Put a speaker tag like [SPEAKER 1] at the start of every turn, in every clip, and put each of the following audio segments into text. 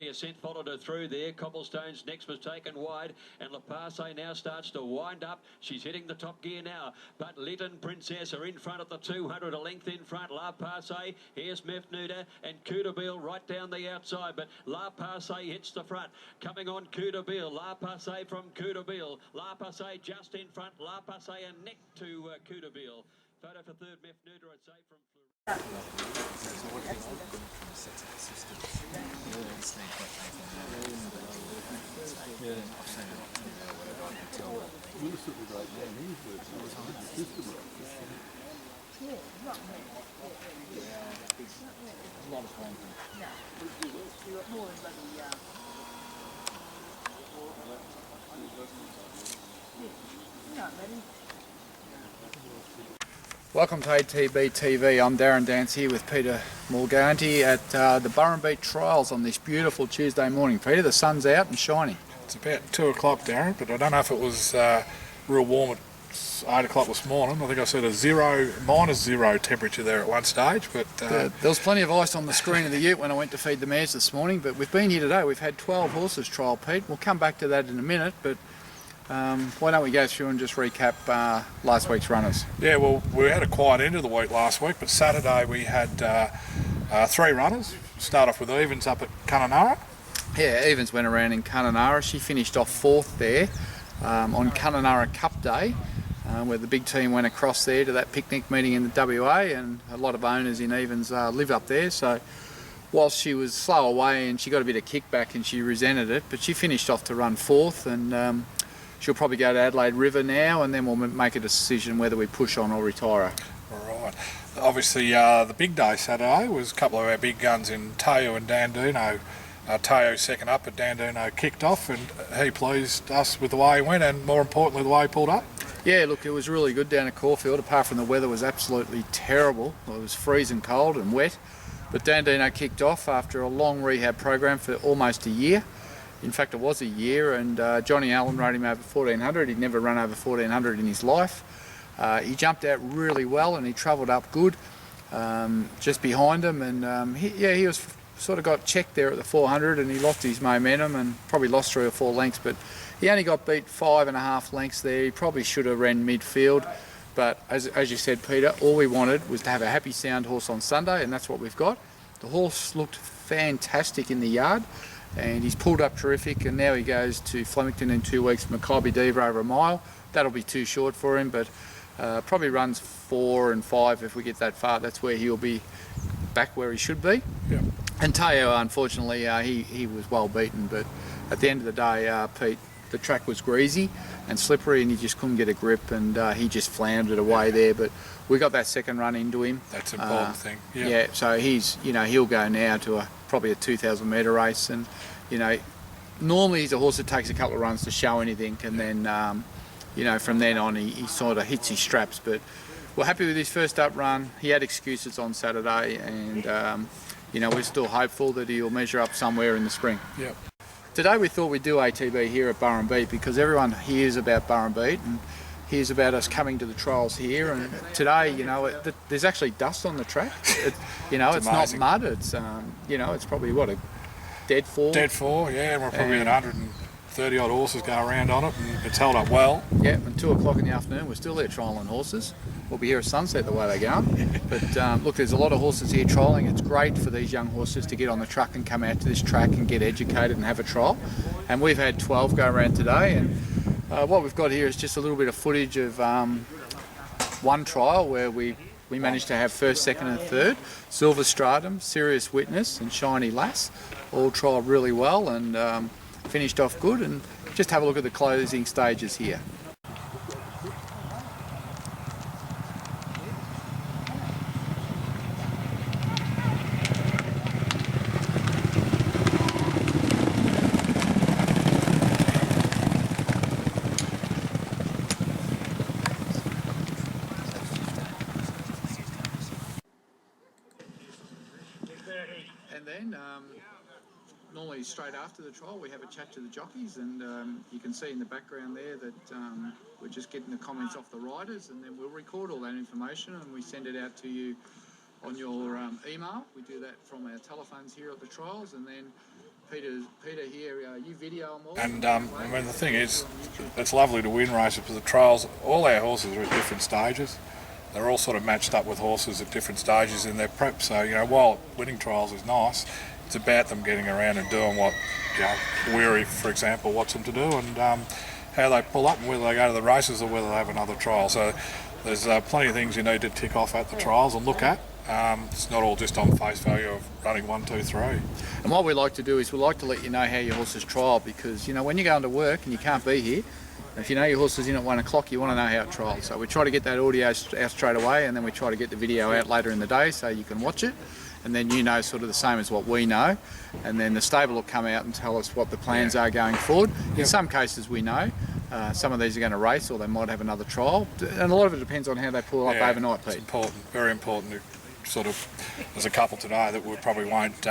[SPEAKER 1] Ascent followed her through there. Cobblestone's next was taken wide, and La Passe now starts to wind up. She's hitting the top gear now, but Lytton Princess are in front at the 200, a length in front. La Passe, here's Mefnuda and Kudabil right down the outside, but La Passe hits the front. Coming on Kudabil, La Passe from Kudabil. La Passe just in front, La Passe and neck to Kudabil. Photo for third, Mefnuda, it's safe from
[SPEAKER 2] Welcome to ATB TV. I'm Darren Dance here with Peter Morganti at the Burrumbeet Trials on this beautiful Tuesday morning. Peter, the sun's out and shining.
[SPEAKER 3] It's about 2 o'clock, Darren, but I don't know if it was real warm at 8 o'clock this morning. I think I said a -0 temperature there at one stage. But
[SPEAKER 2] there was plenty of ice on the screen of the ute when I went to feed the mares this morning, but we've been here today. We've had 12 horses trial, Pete. We'll come back to that in a minute, but why don't we go through and just recap last week's runners?
[SPEAKER 3] Yeah, well, we had a quiet end of the week last week, but Saturday we had 3 runners. Start off with Evans up at Kununurra.
[SPEAKER 2] Yeah, Evans went around in Kununurra. She finished off 4th there on Kununurra Cup Day, where the big team went across there to that picnic meeting in the WA, and a lot of owners in Evans live up there. So whilst she was slow away and she got a bit of kickback and she resented it, but she finished off to run 4th, and she'll probably go to Adelaide River now, and then we'll make a decision whether we push on or retire her.
[SPEAKER 3] All right. Obviously, the big day Saturday was a couple of our big guns in Teo and Danduno. Teo second up, but Danduno kicked off, and he pleased us with the way he went, and more importantly, the way he pulled up.
[SPEAKER 2] Yeah, look, it was really good down at Caulfield, apart from the weather was absolutely terrible. It was freezing cold and wet, but Danduno kicked off after a long rehab program for almost a year. In fact, it was a year, and Johnny Allen rode him over 1400. He'd never run over 1400 in his life. He jumped out really well, and he travelled up good just behind him, and he was sort of got checked there at the 400, and he lost his momentum and probably lost 3 or 4 lengths, but he only got beat 5.5 lengths there. He probably should have ran midfield, but as you said, Peter, all we wanted was to have a happy sound horse on Sunday, and that's what we've got. The horse looked fantastic in the yard, and he's pulled up terrific, and now he goes to Flemington in 2 weeks, Maccabi Diva over a mile. That'll be too short for him, but probably runs 4 and 5 if we get that far. That's where he'll be back where he should be.
[SPEAKER 3] Yeah.
[SPEAKER 2] And Teo, unfortunately, he was well beaten, but at the end of the day, Pete, the track was greasy and slippery, and he just couldn't get a grip, and he just floundered away there. But we got that second run into him.
[SPEAKER 3] That's an important thing. Yeah.
[SPEAKER 2] Yeah. So he'll go now to probably a 2,000 metre race, and normally he's a horse that takes a couple of runs to show anything, and then from then on he sort of hits his straps. But we're happy with his first up run. He had excuses on Saturday, and we're still hopeful that he'll measure up somewhere in the spring.
[SPEAKER 3] Yep.
[SPEAKER 2] Today we thought we'd do ATB here at Burrumbeet because everyone hears about Burrumbeet and hears about us coming to the trials here. And today, there's actually dust on the track. It's not mud. It's it's probably a dead 4.
[SPEAKER 3] Dead 4, yeah. And we're probably at 130 odd horses go around on it, and it's held up well.
[SPEAKER 2] Yeah, and 2 o'clock in the afternoon, we're still there trialling horses. We'll be here at sunset the way they're going. But look, there's a lot of horses here trialling. It's great for these young horses to get on the truck and come out to this track and get educated and have a trial. And we've had 12 go around today, and what we've got here is just a little bit of footage of one trial where we managed to have first, second and third. Silver Stratum, Serious Witness and Shiny Lass all trialled really well and finished off good. And just have a look at the closing stages here. And then normally straight after the trial we have a chat to the jockeys, and you can see in the background there that we're just getting the comments off the riders, and then we'll record all that information and we send it out to you on your email. We do that from our telephones here at the trials, and then Peter here, you video them all?
[SPEAKER 3] And I mean, the thing is, it's lovely to win races for the trials. All our horses are at different stages. They're all sort of matched up with horses at different stages in their prep. So, you know, while winning trials is nice, it's about them getting around and doing what, you know, Weary, for example, wants them to do, and how they pull up and whether they go to the races or whether they have another trial. So there's plenty of things you need to tick off at the trials and look at. It's not all just on face value of running 1, 2, 3.
[SPEAKER 2] And what we like to do is we like to let you know how your horses trial, because, you know, when you go into work and you can't be here, if you know your horse is in at 1 o'clock, you want to know how it trials. So we try to get that audio out straight away, and then we try to get the video out later in the day so you can watch it, and then you know sort of the same as what we know, and then the stable will come out and tell us what the plans are going forward. In some cases we know. Some of these are going to race, or they might have another trial, and a lot of it depends on how they pull up overnight, Pete.
[SPEAKER 3] It's important, very important. Sort of, there's a couple today that we probably won't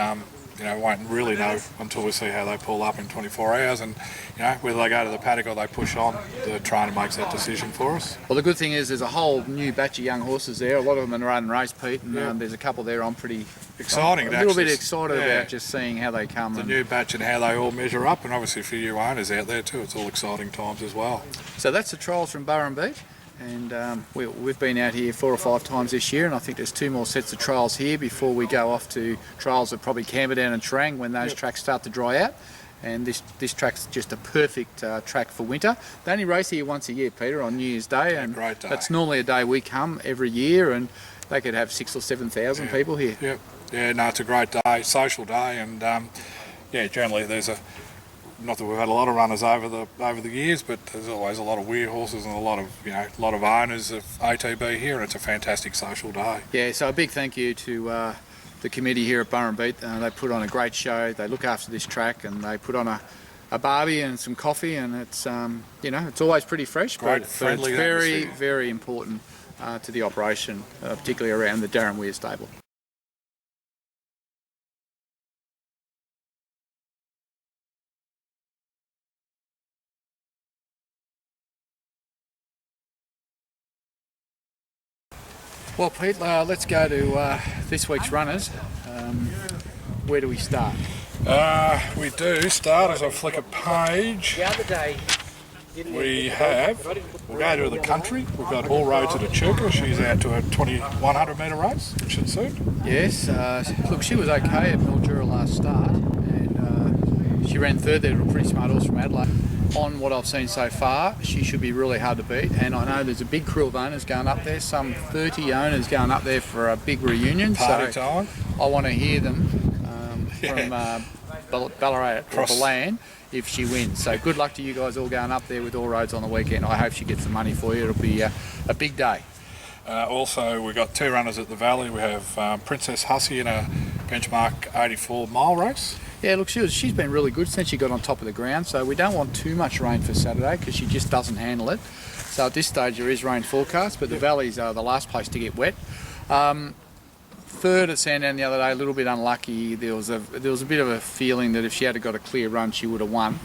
[SPEAKER 3] really know until we see how they pull up in 24 hours, and you know, whether they go to the paddock or they push on, the trainer makes that decision for us.
[SPEAKER 2] Well, the good thing is there's a whole new batch of young horses there. A lot of them are run race, Pete, and there's a couple there I'm pretty
[SPEAKER 3] exciting.
[SPEAKER 2] A little bit excited about just seeing how they come.
[SPEAKER 3] The new batch and how they all measure up, and obviously for you owners out there too, it's all exciting times as well.
[SPEAKER 2] So that's the trials from Burren Beat. And we've been out here 4 or 5 times this year, and I think there's 2 more sets of trials here before we go off to trials at probably Camberdown and Terang when those tracks start to dry out. And this track's just a perfect track for winter. They only race here once a year, Peter, on New Year's Day, and
[SPEAKER 3] great day.
[SPEAKER 2] That's normally a day we come every year, and they could have 6,000 or 7,000 people here.
[SPEAKER 3] Yep. Yeah, no, it's a great day, social day, and generally there's not that we've had a lot of runners over the years, but there's always a lot of weird horses and a lot of owners of ATB here, and it's a fantastic social day. Yeah,
[SPEAKER 2] so a big thank you to the committee here at Burren Beat. They put on a great show. They look after this track, and they put on a barbie and some coffee, and it's it's always pretty fresh.
[SPEAKER 3] Great,
[SPEAKER 2] but
[SPEAKER 3] friendly
[SPEAKER 2] it's very
[SPEAKER 3] atmosphere.
[SPEAKER 2] very important to the operation, particularly around the Darren Weir stable. Well, Pete, let's go to this week's runners. Where do we start?
[SPEAKER 3] We do start, as I flick a page.
[SPEAKER 2] The other day,
[SPEAKER 3] we'll go to the country. We've got All Roads at Echuca. She's out to a 2,100 metre race, which should suit.
[SPEAKER 2] Yes, look, she was okay at Mildura last start, and she ran third there to a pretty smart horse from Adelaide. On what I've seen so far, she should be really hard to beat, and I know there's a big crew of owners going up there, some 30 owners going up there for a big reunion.
[SPEAKER 3] Party time.
[SPEAKER 2] I want to hear them from Ballarat or Balan if she wins. So good luck to you guys all going up there with All Roads on the weekend. I hope she gets the money for you. It'll be a big day.
[SPEAKER 3] Also, we've got 2 runners at the Valley. We have Princess Hussey in a benchmark 84-mile race.
[SPEAKER 2] Yeah, look, she's been really good since she got on top of the ground, so we don't want too much rain for Saturday because she just doesn't handle it. So at this stage there is rain forecast, but the Valleys are the last place to get wet. Third at Sandown the other day, a little bit unlucky. There was a bit of a feeling that if she had got a clear run, she would have won.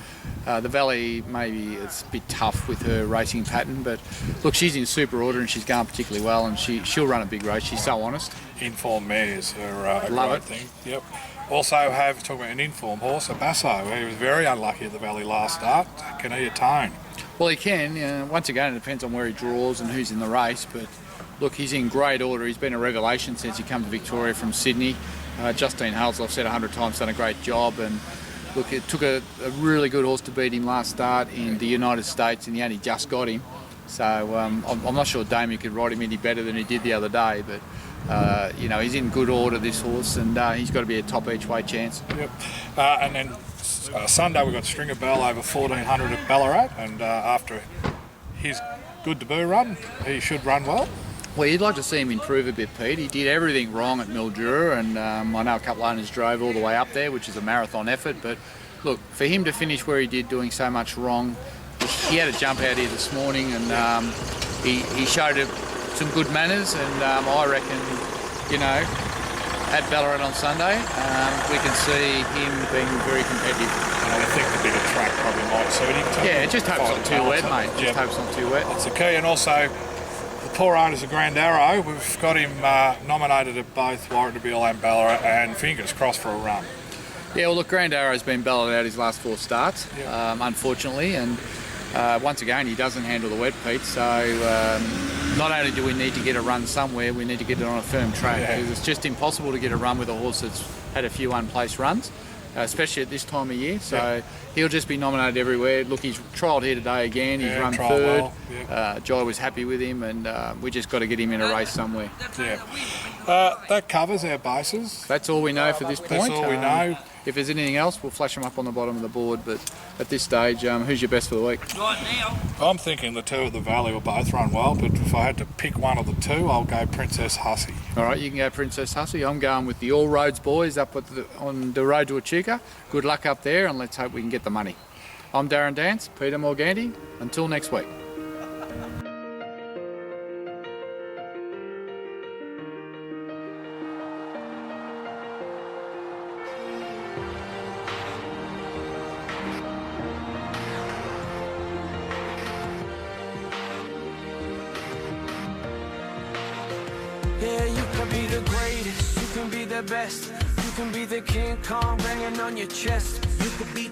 [SPEAKER 2] The Valley, maybe it's a bit tough with her racing pattern, but look, she's in super order and she's going particularly well, and she'll run a big race. She's so honest.
[SPEAKER 3] Informed mares are a great thing. Yep. Also talking about an informed horse, a Basso. He was very unlucky at the Valley last start. Can he atone?
[SPEAKER 2] Well, he can. Once again, it depends on where he draws and who's in the race, but look, he's in great order. He's been a revelation since he came to Victoria from Sydney. Justine Hales, I've said 100 times, done a great job, and look, it took a really good horse to beat him last start in the United States, and he only just got him. So I'm not sure Damien could ride him any better than he did the other day, but he's in good order, this horse, and he's got to be a top each way chance.
[SPEAKER 3] Yep. And then Sunday we've got Stringer Bell over 1,400 at Ballarat, and after his good debut run, he should run well.
[SPEAKER 2] Well, you'd like to see him improve a bit, Pete. He did everything wrong at Mildura, and I know a couple of owners drove all the way up there, which is a marathon effort, but look, for him to finish where he did, doing so much wrong, he had a jump out here this morning, and he showed some good manners, and I reckon, at Ballarat on Sunday, we can see him being very competitive.
[SPEAKER 3] And I think the bigger track probably might suit him.
[SPEAKER 2] Yeah, just hope it's not too wet, mate. Just hope it's not too wet.
[SPEAKER 3] That's the key, and also the poor owners of Grand Arrow, we've got him nominated at both Warragul and Ballarat, and fingers crossed for a run.
[SPEAKER 2] Yeah, well, look, Grand Arrow's been bellowed out his last 4 starts, unfortunately, and once again, he doesn't handle the wet, Pete, so not only do we need to get a run somewhere, we need to get it on a firm track, because it's just impossible to get a run with a horse that's had a few unplaced runs, especially at this time of year, so he'll just be nominated everywhere. Look, he's trialled here today again, he's run third, well. Jai was happy with him, and we just got to get him in a race somewhere.
[SPEAKER 3] That covers our bases.
[SPEAKER 2] That's all we know for this point.
[SPEAKER 3] That's all we know.
[SPEAKER 2] If there's anything else, we'll flash them up on the bottom of the board, but at this stage, who's your best for the week?
[SPEAKER 3] I'm thinking the 2 at the Valley will both run well, but if I had to pick one of the 2, I'll go Princess Hussey.
[SPEAKER 2] All right, you can go Princess Hussey. I'm going with the All Roads boys up on the road to Echuca. Good luck up there, and let's hope we can get the money. I'm Darren Dance, Peter Morganti. Until next week.
[SPEAKER 4] Yeah, you can be the greatest, you can be the best, you can be the King Kong banging on your chest. You could beat